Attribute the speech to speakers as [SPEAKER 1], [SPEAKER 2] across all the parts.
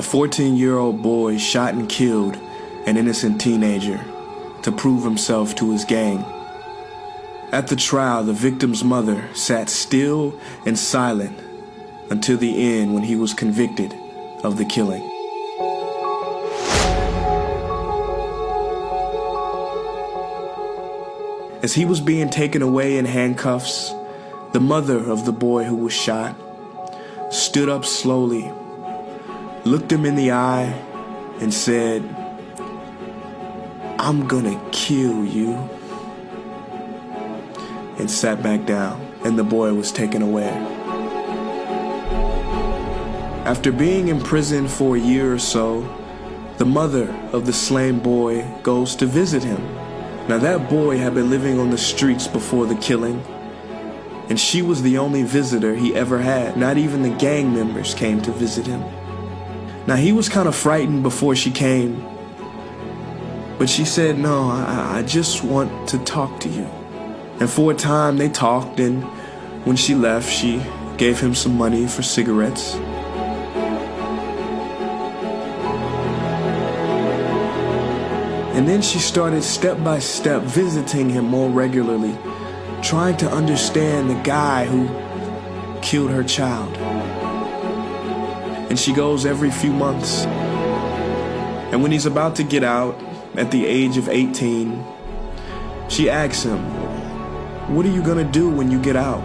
[SPEAKER 1] A 14-year-old boy shot and killed an innocent teenager to prove himself to his gang. At the trial, the victim's mother sat still and silent until the end when he was convicted of the killing. As he was being taken away in handcuffs, the mother of the boy who was shot stood up slowly, looked him in the eye, and said, "I'm gonna kill you," and sat back down, and the boy was taken away. After being in prison for a year or so, the mother of the slain boy goes to visit him. Now that boy had been living on the streets before the killing, and she was the only visitor he ever had. Not even the gang members came to visit him. Now he was kind of frightened before she came, but she said, "No, I just want to talk to you." And for a time they talked, and when she left, she gave him some money for cigarettes. And then she started step by step visiting him more regularly, trying to understand the guy who killed her child. And she goes every few months. And when he's about to get out at the age of 18, she asks him, "What are you gonna do when you get out?"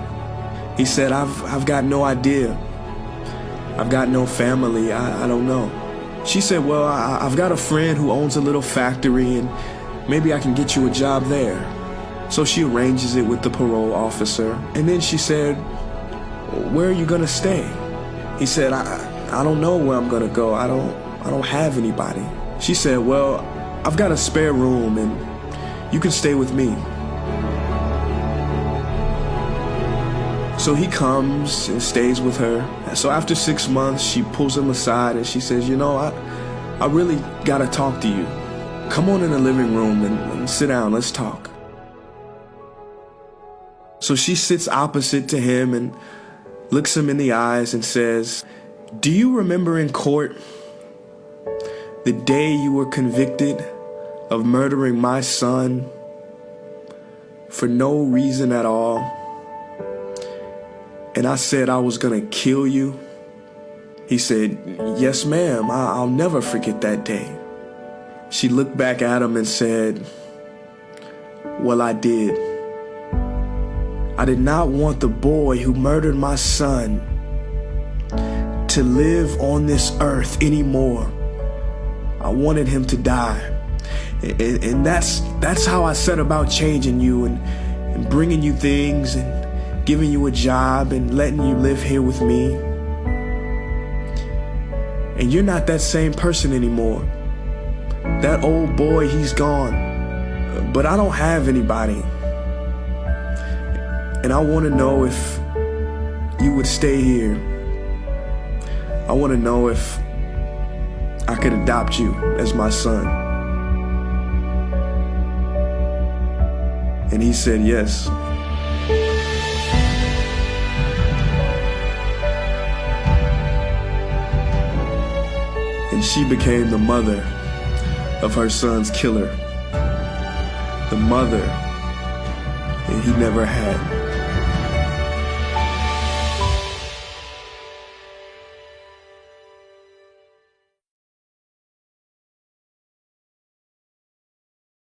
[SPEAKER 1] He said, I've got no idea. I've got no family. I don't know." She said, "Well, I've got a friend who owns a little factory, and maybe I can get you a job there." So she arranges it with the parole officer. And then she said, "Where are you gonna stay?" He said, I don't know where I'm gonna go. I don't have anybody." She said, "Well, I've got a spare room, and you can stay with me." So he comes and stays with her. So after 6 months, she pulls him aside and she says, "You know, I really gotta talk to you. Come on in the living room and sit down, let's talk." So she sits opposite to him and looks him in the eyes and says, "Do you remember in court the day you were convicted of murdering my son for no reason at all? And I said I was gonna kill you?" He said, "Yes, ma'am, I'll never forget that day." She looked back at him and said, "Well, I did. I did not want the boy who murdered my son to live on this earth anymore. I wanted him to die. And that's how I set about changing you and bringing you things and giving you a job and letting you live here with me. And you're not that same person anymore. That old boy, he's gone. But I don't have anybody. And I want to know if you would stay here. I want to know if I could adopt you as my son." And he said yes. And she became the mother of her son's killer. The mother that he never had.